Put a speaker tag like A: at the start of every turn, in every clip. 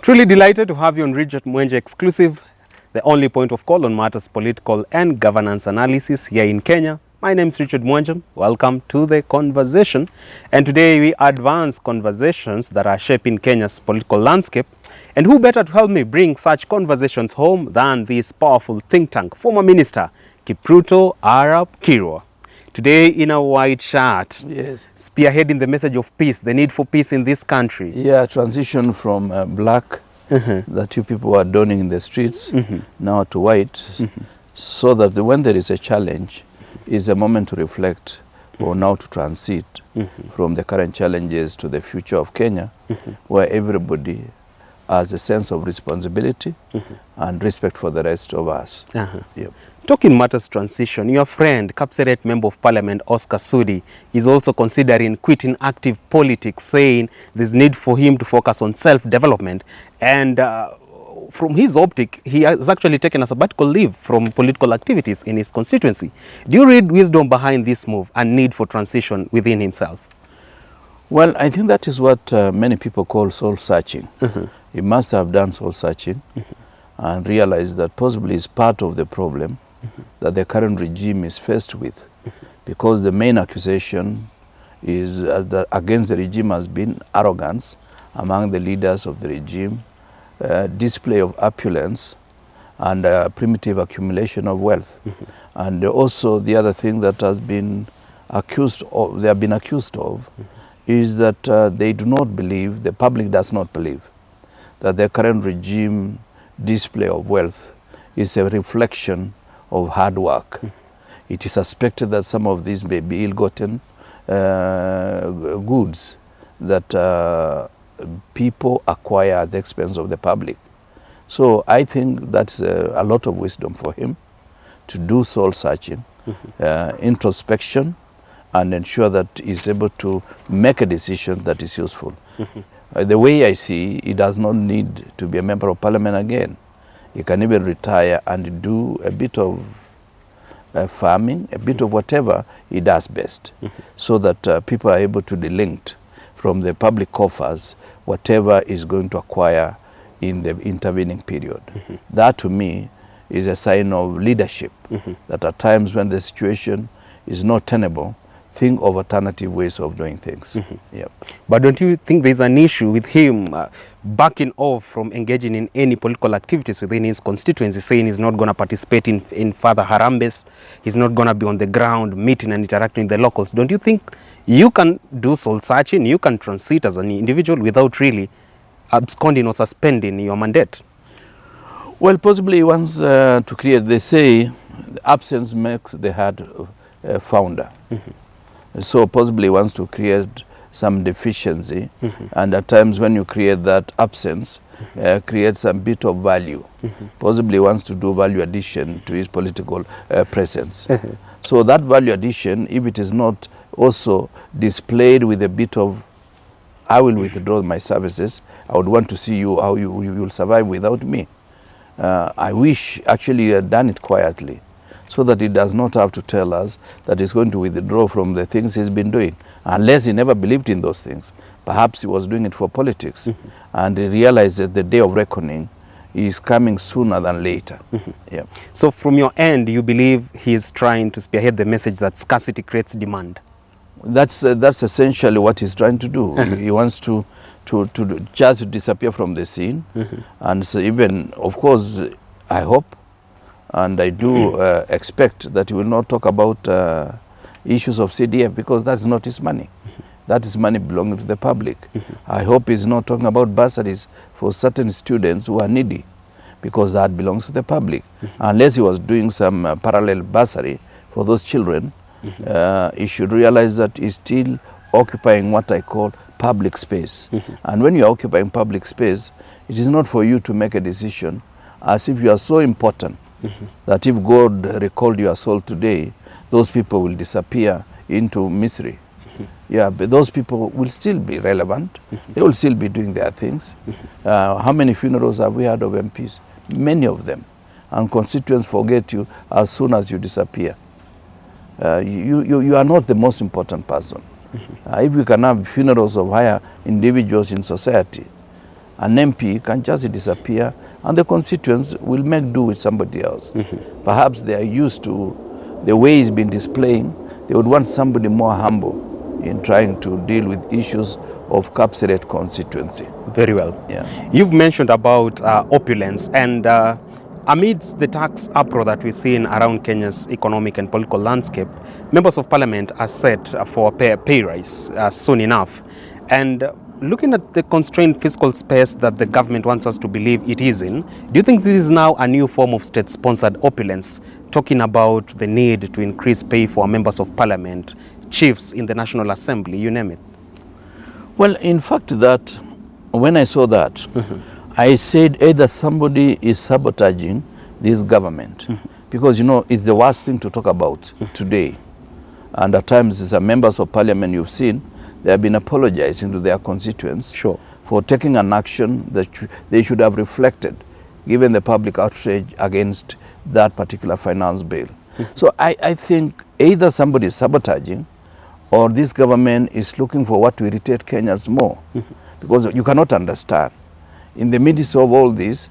A: Truly delighted to have you on Richard Mwenje Exclusive, the only point of call on matters political and governance analysis here in Kenya. My name is Richard Mwenje. Welcome to the conversation. And today we advance conversations that are shaping Kenya's political landscape. And who better to help me bring such conversations home than this powerful think tank, former Minister Ruto Arap Kirwa. Today in a white shirt,
B: yes,
A: spearheading the message of peace, the need for peace in this country.
B: Yeah, transition from black that you people are donning in the streets now to white, so that when there is a challenge, is a moment to reflect or now to transit from the current challenges to the future of Kenya, where everybody has a sense of responsibility and respect for the rest of us. Yep.
A: Talking matters transition, your friend, Kapseret Member of Parliament Oscar Sudi, is also considering quitting active politics, saying there's need for him to focus on self-development. And from his optic, he has actually taken a sabbatical leave from political activities in his constituency. Do you read wisdom behind this move and need for transition within himself?
B: Well, I think that is what many people call soul-searching. He must have done soul-searching and realized that possibly is part of the problem that the current regime is faced with, because the main accusation is that against the regime has been arrogance among the leaders of the regime, display of opulence, and primitive accumulation of wealth. And also the other thing that has been accused of, they have been accused of, is that they do not believe, the public does not believe, that the current regime display of wealth is a reflection of hard work. It is suspected that some of these may be ill-gotten goods that people acquire at the expense of the public. So I think that's a lot of wisdom for him to do soul-searching, introspection, and ensure that he's able to make a decision that is useful. The way I see, he does not need to be a member of parliament again. He can even retire and do a bit of farming, a bit of whatever he does best, so that people are able to delink from the public coffers whatever is going to acquire in the intervening period. That to me is a sign of leadership, that at times when the situation is not tenable, think of alternative ways of doing things. Yep.
A: But don't you think there's an issue with him backing off from engaging in any political activities within his constituency, saying he's not going to participate in further harambes, he's not going to be on the ground meeting and interacting with the locals? Don't you think you can do soul searching, you can transit as an individual without really absconding or suspending your mandate?
B: Well, possibly he wants to create, they say, absence makes the heart founder. So possibly wants to create some deficiency, and at times when you create that absence, create some bit of value. Possibly wants to do value addition to his political presence. So that value addition, if it is not also displayed with a bit of, I will withdraw my services, I would want to see you how you will survive without me. I wish actually you had done it quietly, so that he does not have to tell us that he's going to withdraw from the things he's been doing, unless he never believed in those things. Perhaps he was doing it for politics, and he realized that the day of reckoning is coming sooner than later. Yeah.
A: So from your end, you believe he's trying to spearhead the message that scarcity creates demand?
B: That's essentially what he's trying to do. He wants to just disappear from the scene, and so even, of course, I hope, and I do expect that he will not talk about issues of CDF, because that's not his money. That is money belonging to the public. I hope he's not talking about bursaries for certain students who are needy, because that belongs to the public. Unless he was doing some parallel bursary for those children, he should realize that he's still occupying what I call public space. And when you're occupying public space, it is not for you to make a decision as if you are so important that if God recalled your soul today, those people will disappear into misery. Yeah, but those people will still be relevant. They will still be doing their things. How many funerals have we had of MPs? Many of them. And constituents forget you as soon as you disappear. You are not the most important person. If we can have funerals of higher individuals in society, An MP can just disappear and the constituents will make do with somebody else. Perhaps they are used to the way he's been displaying. They would want somebody more humble in trying to deal with issues of capsulate constituency.
A: Very well.
B: Yeah.
A: You've mentioned about opulence, and amidst the tax uproar that we're seeing around Kenya's economic and political landscape, members of parliament are set for a pay rise soon enough. And looking at the constrained fiscal space that the government wants us to believe it is in, do you think this is now a new form of state-sponsored opulence, talking about the need to increase pay for members of parliament, chiefs in the National Assembly, you name it?
B: Well, in fact, that when I saw that, I said either somebody is sabotaging this government, because, you know, it's the worst thing to talk about today. And at times, as members of parliament you've seen, they have been apologizing to their constituents for taking an action that they should have reflected, given the public outrage against that particular finance bill. So I think either somebody is sabotaging, or this government is looking for what to irritate Kenyans more. Because you cannot understand. In the midst of all this,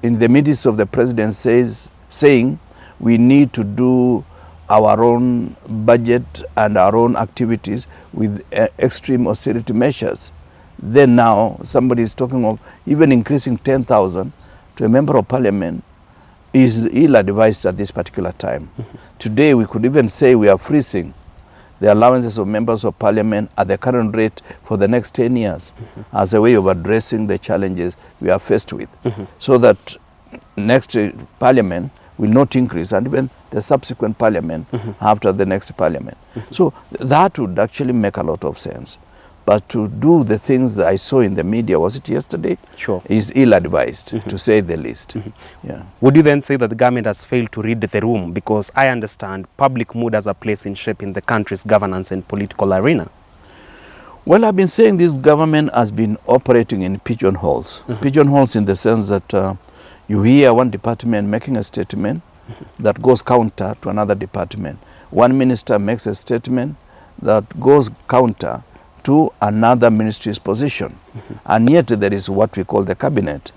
B: in the midst of the president saying we need to do our own budget and our own activities with extreme austerity measures, then now somebody is talking of even increasing 10,000 to a member of parliament is ill-advised at this particular time. Today we could even say we are freezing the allowances of members of parliament at the current rate for the next 10 years as a way of addressing the challenges we are faced with, so that next parliament will not increase, and even the subsequent parliament after the next parliament. So that would actually make a lot of sense. But to do the things that I saw in the media, was it yesterday? Is ill-advised, to say the least. Yeah.
A: Would you then say that the government has failed to read the room? Because I understand public mood has a place in shaping the country's governance and political arena.
B: Well, I've been saying this government has been operating in pigeonholes. Pigeonholes in the sense that you hear one department making a statement that goes counter to another department. One minister makes a statement that goes counter to another ministry's position. And yet there is what we call the cabinet.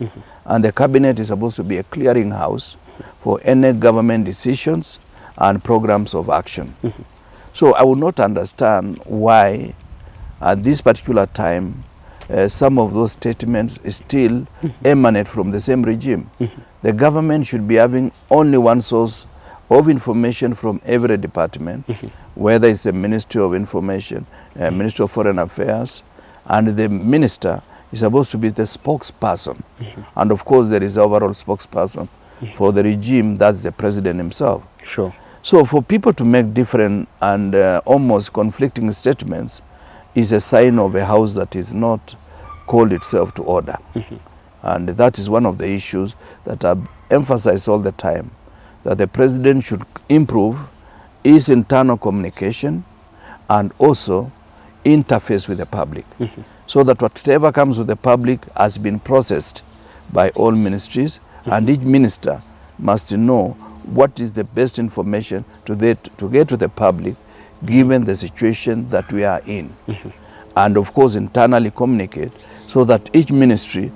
B: And the cabinet is supposed to be a clearinghouse for any government decisions and programs of action. So I would not understand why at this particular time some of those statements still emanate from the same regime. The government should be having only one source of information from every department, whether it's the Ministry of Information, Ministry of Foreign Affairs, and the minister is supposed to be the spokesperson. And of course there is the overall spokesperson for the regime, that's the president himself. So for people to make different and almost conflicting statements is a sign of a house that is not called itself to order. And that is one of the issues that I've emphasized all the time, that the president should improve his internal communication and also interface with the public, so that whatever comes with the public has been processed by all ministries, and each minister must know what is the best information to get to the public given the situation that we are in. And of course internally communicate so that each ministry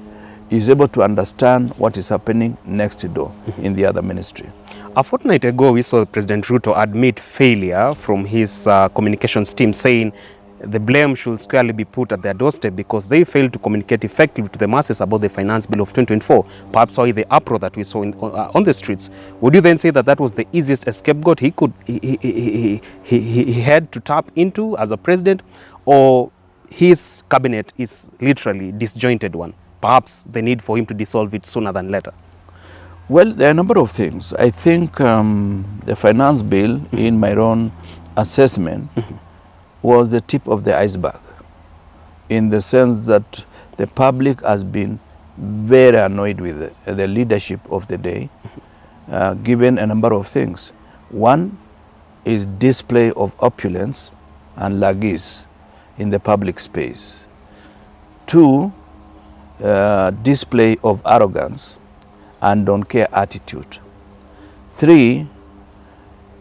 B: is able to understand what is happening next door in the other ministry.
A: A fortnight ago, we saw President Ruto admit failure from his communications team, saying the blame should squarely be put at their doorstep because they failed to communicate effectively to the masses about the finance bill of 2024. Perhaps why the uproar that we saw on the streets. Would you then say that that was the easiest scapegoat he had to tap into as a president, or his cabinet is literally disjointed one? Perhaps the need for him to dissolve it sooner than later.
B: Well, there are a number of things. I think the finance bill, in my own assessment, was the tip of the iceberg, in the sense that the public has been very annoyed with the leadership of the day, given a number of things. One is display of opulence and lagis in the public space. Two, display of arrogance and don't care attitude. Three,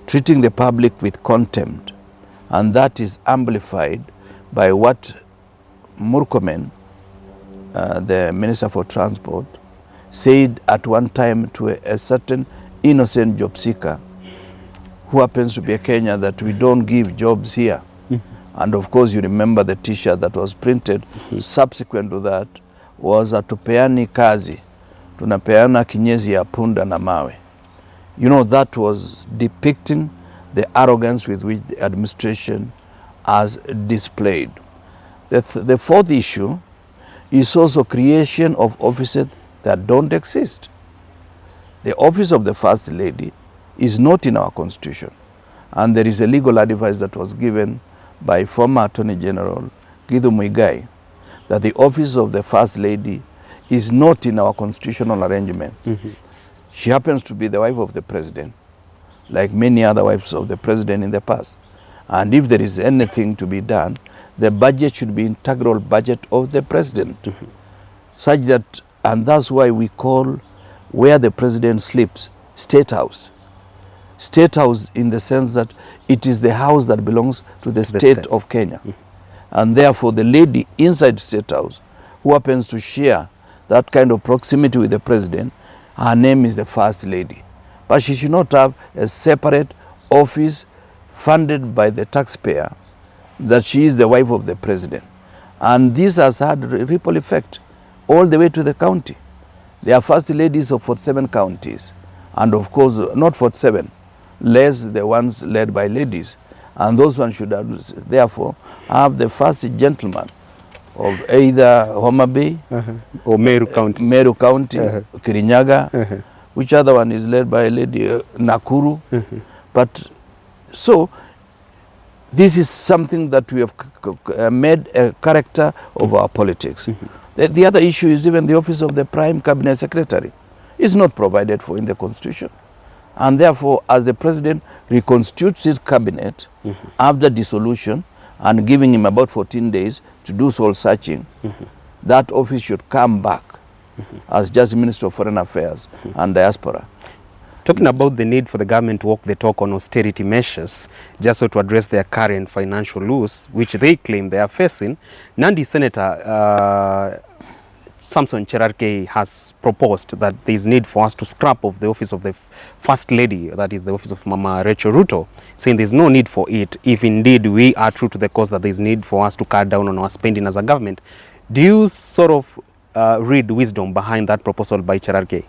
B: treating the public with contempt, and that is amplified by what Murkomen the Minister for Transport, said at one time to a certain innocent job seeker who happens to be a Kenyan that we don't give jobs here. And of course you remember the t-shirt that was printed subsequent to that was atupeani kazi, tunapeana kinyezi ya punda na mawe. You know, that was depicting the arrogance with which the administration has displayed. The fourth issue is also creation of offices that don't exist. The office of the First Lady is not in our constitution, and there is a legal advice that was given by former Attorney General Githu Muigai that the office of the First Lady is not in our constitutional arrangement. She happens to be the wife of the president, like many other wives of the president in the past. And if there is anything to be done, the budget should be integral budget of the president. Such that, and that's why we call where the president sleeps, State House. State House in the sense that it is the house that belongs to the state of Kenya. And therefore the lady inside State House who happens to share that kind of proximity with the president, her name is the First Lady. But she should not have a separate office funded by the taxpayer that she is the wife of the president. And this has had a ripple effect all the way to the county. There are First Ladies of 47 counties, and of course not 47, less the ones led by ladies. And those ones should have, therefore have the first gentleman of either Homa Bay
A: or Meru County,
B: Kirinyaga, which other one is led by a lady, Nakuru. But so this is something that we have made a character of our politics. The other issue is even the office of the Prime Cabinet Secretary is not provided for in the Constitution. And therefore, as the president reconstitutes his cabinet after dissolution and giving him about 14 days to do soul searching, that office should come back as just Minister of Foreign Affairs and Diaspora.
A: Talking about the need for the government to walk the talk on austerity measures, just so to address their current financial loss, which they claim they are facing, Nandi Senator Samson Cherargei has proposed that there is need for us to scrap off the office of the First Lady, that is the office of Mama Rachel Ruto, saying there is no need for it if indeed we are true to the cause that there is need for us to cut down on our spending as a government. Do you sort of read wisdom behind that proposal by Cherargei?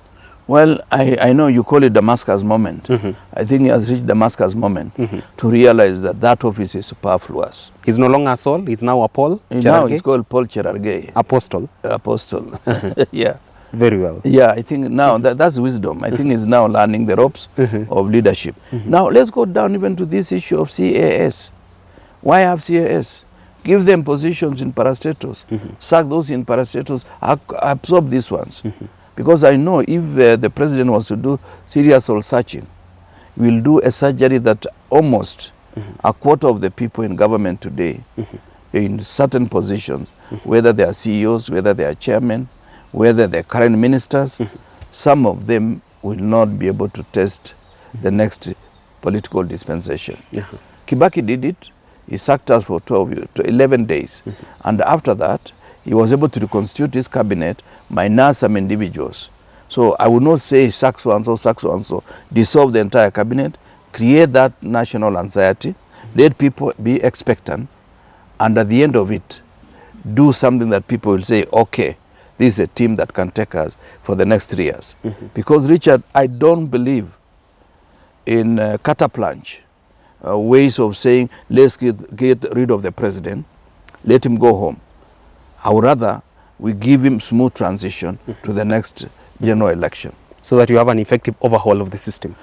B: Well, I know you call it Damascus moment. I think he has reached Damascus moment to realize that that office is superfluous.
A: He's no longer Saul, he's now a Paul.
B: Now he's called Paul Cherargei.
A: Apostle.
B: Apostle. Yeah.
A: Very well.
B: Yeah, I think now that's wisdom. I think he's now learning the ropes of leadership. Now let's go down even to this issue of CAS. Why have CAS? Give them positions in parastatus. Sack those in parastatus. Absorb these ones. Because I know if the president was to do serious soul searching, we will do a surgery that almost a quarter of the people in government today in certain positions, whether they are CEOs, whether they are chairmen, whether they are current ministers, some of them will not be able to test the next political dispensation. Kibaki did it. He sacked us for 11 days. And after that, he was able to reconstitute his cabinet minus some individuals. So I would not say sack so and so, sack so and so, dissolve the entire cabinet, create that national anxiety, let people be expectant, and at the end of it, do something that people will say, okay, this is a team that can take us for the next 3 years. Because, Richard, I don't believe in carte blanche ways of saying, let's get rid of the president, let him go home. I would rather we give him smooth transition to the next general election.
A: So that you have an effective overhaul of the system.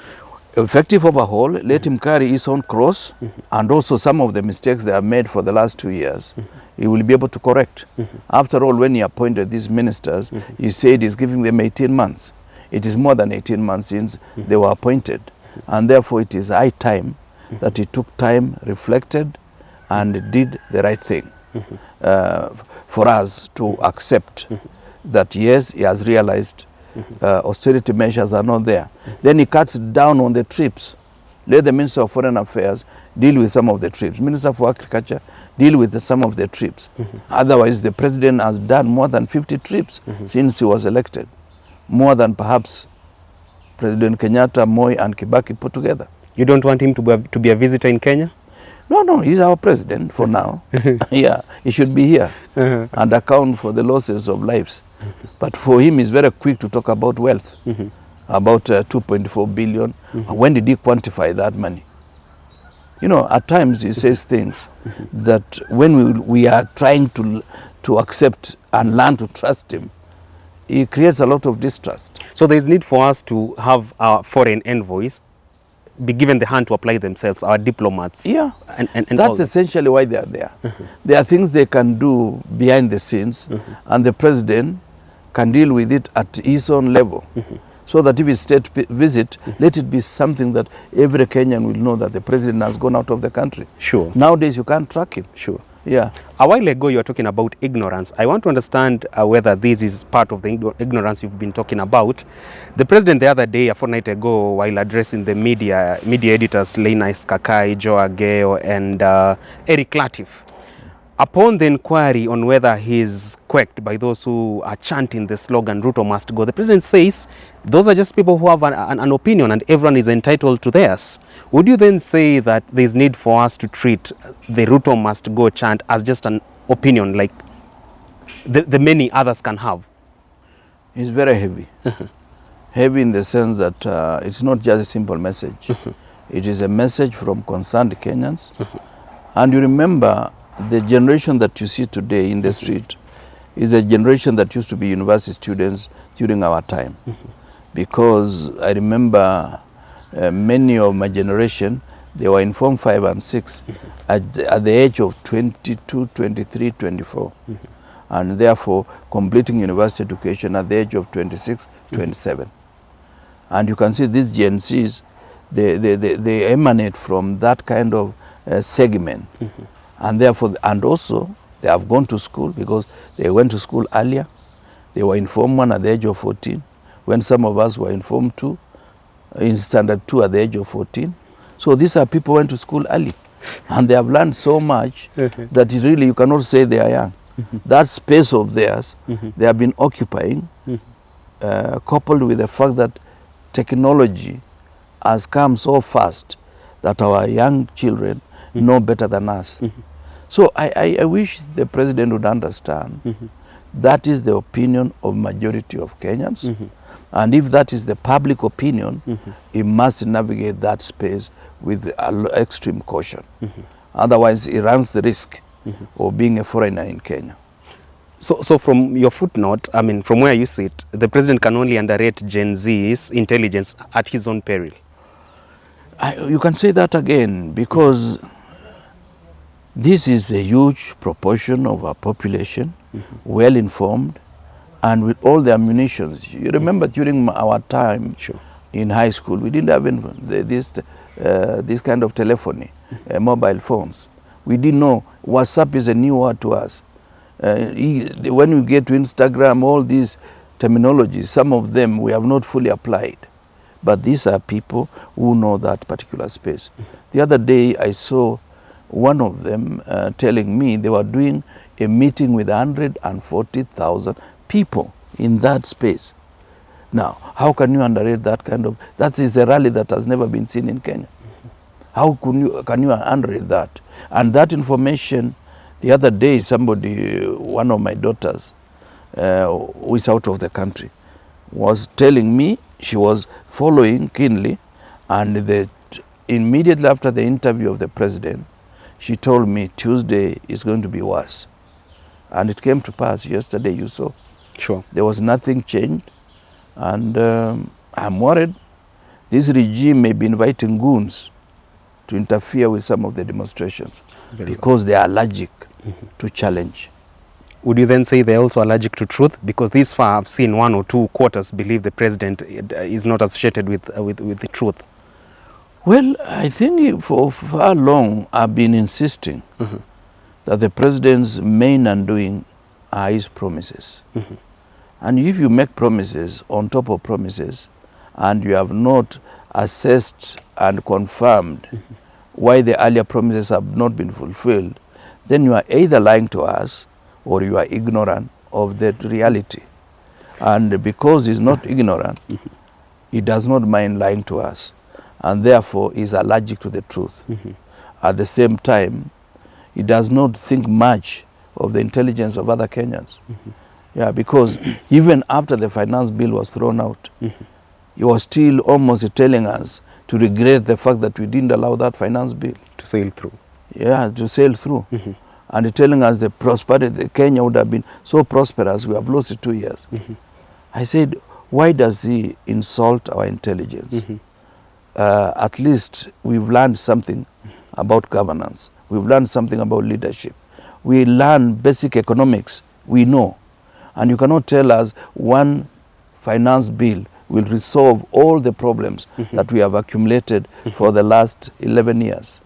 B: Effective overhaul, let him carry his own cross, and also some of the mistakes they have made for the last 2 years, he will be able to correct. After all, when he appointed these ministers, he said he's giving them 18 months. It is more than 18 months since they were appointed. And therefore, it is high time that he took time, reflected, and did the right thing. For us to accept that yes, he has realized austerity measures are not there. Then he cuts down on the trips. Let the Minister of Foreign Affairs deal with some of the trips. Minister for Agriculture deal with some of the trips. Otherwise, the president has done more than 50 trips since he was elected. More than perhaps President Kenyatta, Moi and Kibaki put together.
A: You don't want him to be a visitor in Kenya?
B: No, he's our president for now. Yeah, he should be here and account for the losses of lives. But for him, he's very quick to talk about wealth, about 2.4 billion. When did he quantify that money? You know, at times he says things that when we are trying to accept and learn to trust him, he creates a lot of distrust.
A: So there's need for us to have our foreign envoys be given the hand to apply themselves, our diplomats.
B: Yeah,
A: and
B: that's essentially why they are there. There are things they can do behind the scenes, and the president can deal with it at his own level. So that if it's state visit, let it be something that every Kenyan will know that the president has gone out of the country.
A: Sure.
B: Nowadays, you can't track him.
A: Sure.
B: Yeah.
A: A while ago, you were talking about ignorance. I want to understand whether this is part of the ignorance you've been talking about. The president the other day, a fortnight ago, while addressing the media editors, Lena Skakai, Joe Ageo, and Eric Latif, upon the inquiry on whether he's quacked by those who are chanting the slogan, Ruto must go, the president says those are just people who have an opinion and everyone is entitled to theirs. Would you then say that there's need for us to treat the Ruto must go chant as just an opinion like the many others can have?
B: It's very heavy. Heavy in the sense that it's not just a simple message. It is a message from concerned Kenyans. And you remember, the generation that you see today in the street is a generation that used to be university students during our time. Because I remember many of my generation, they were in Form 5 and 6 at the age of 22, 23, 24. And therefore completing university education at the age of 26, 27. And you can see these Gen Zs, they emanate from that kind of segment. And therefore, and also they have gone to school because they went to school earlier. They were in Form 1 at the age of 14, when some of us were in Form 2, in Standard 2 at the age of 14. So these are people who went to school early, and they have learned so much that really you cannot say they are young. That space of theirs, they have been occupying, coupled with the fact that technology has come so fast that our young children know better than us. So I wish the president would understand that is the opinion of majority of Kenyans. And if that is the public opinion, he must navigate that space with extreme caution. Otherwise, he runs the risk of being a foreigner in Kenya.
A: So from your footnote, I mean, from where you sit, the president can only underrate Gen Z's intelligence at his own peril.
B: You can say that again, because this is a huge proportion of our population, well informed, and with all the ammunitions. You remember during our time in high school, we didn't have this kind of telephony, mobile phones. We didn't know. WhatsApp is a new word to us. When we get to Instagram, all these terminologies, some of them we have not fully applied. But these are people who know that particular space. The other day I saw one of them telling me they were doing a meeting with 140,000 people in that space. Now, how can you underrate that kind of, that is a rally that has never been seen in Kenya. How can you underrate that? And that information, the other day somebody, one of my daughters, who is out of the country, was telling me she was following keenly, and immediately after the interview of the president, she told me Tuesday is going to be worse. And it came to pass yesterday, you saw.
A: Sure.
B: There was nothing changed. And I'm worried this regime may be inviting goons to interfere with some of the demonstrations because they are allergic to challenge.
A: Would you then say they're also allergic to truth? Because this far I've seen 1 or 2 quarters believe the president is not associated with the truth.
B: Well, I think for far long I've been insisting that the president's main undoing are his promises. And if you make promises on top of promises, and you have not assessed and confirmed why the earlier promises have not been fulfilled, then you are either lying to us or you are ignorant of that reality. And because he's not ignorant, he does not mind lying to us, and therefore is allergic to the truth. At the same time, he does not think much of the intelligence of other Kenyans. Yeah, because even after the finance bill was thrown out, he was still almost telling us to regret the fact that we didn't allow that finance bill
A: to sail through.
B: Yeah, to sail through. And telling us the prosperity, Kenya would have been so prosperous, we have lost it 2 years. I said, why does he insult our intelligence? At least we've learned something about governance. We've learned something about leadership. We learn basic economics. We know. And you cannot tell us one finance bill will resolve all the problems that we have accumulated for the last 11 years.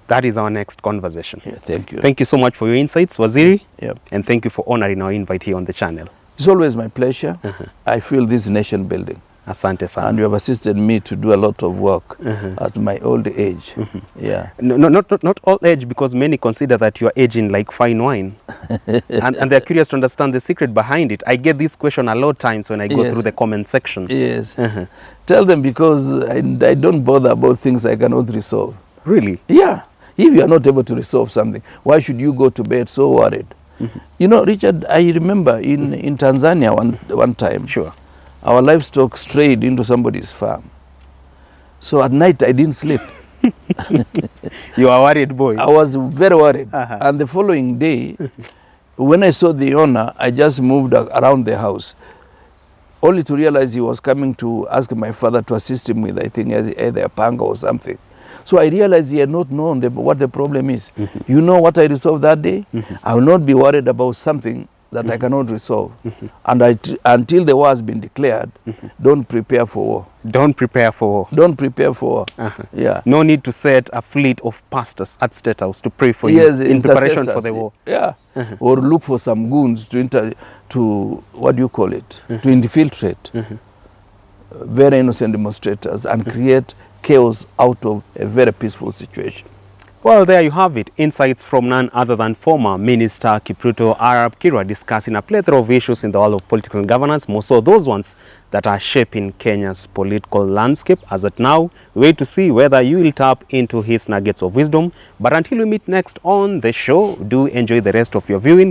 A: That is our next conversation.
B: Yeah, thank you.
A: Thank you so much for your insights, Waziri.
B: Yeah.
A: And thank you for honoring our invite here on the channel.
B: It's always my pleasure. I feel this nation building.
A: Asante sana.
B: And you have assisted me to do a lot of work at my old age. Yeah.
A: No, not old age, because many consider that you are aging like fine wine. and they're curious to understand the secret behind it. I get this question a lot of times when I go through the comment section.
B: Yes. Tell them, because I don't bother about things I cannot resolve.
A: Really?
B: Yeah. If you are not able to resolve something, why should you go to bed so worried? You know, Richard, I remember in Tanzania one time, our livestock strayed into somebody's farm. So at night I didn't sleep.
A: You are worried, boy.
B: I was very worried. And the following day, when I saw the owner, I just moved around the house, only to realize he was coming to ask my father to assist him with, I think, either a panga or something. So I realized he had not known what the problem is. You know what I resolved that day? I will not be worried about something that I cannot resolve. And until the war has been declared, don't prepare for war.
A: Don't prepare for war.
B: Don't prepare for war. Yeah.
A: No need to set a fleet of pastors at State House to pray for you in preparation for the war.
B: Yeah. Or look for some goons to what do you call it? To infiltrate very innocent demonstrators and create chaos out of a very peaceful situation.
A: Well, there you have it. Insights from none other than former Minister Kipruto Arab Kirwa discussing a plethora of issues in the world of political governance, more so those ones that are shaping Kenya's political landscape. As at now, wait to see whether you will tap into his nuggets of wisdom. But until we meet next on the show, do enjoy the rest of your viewing.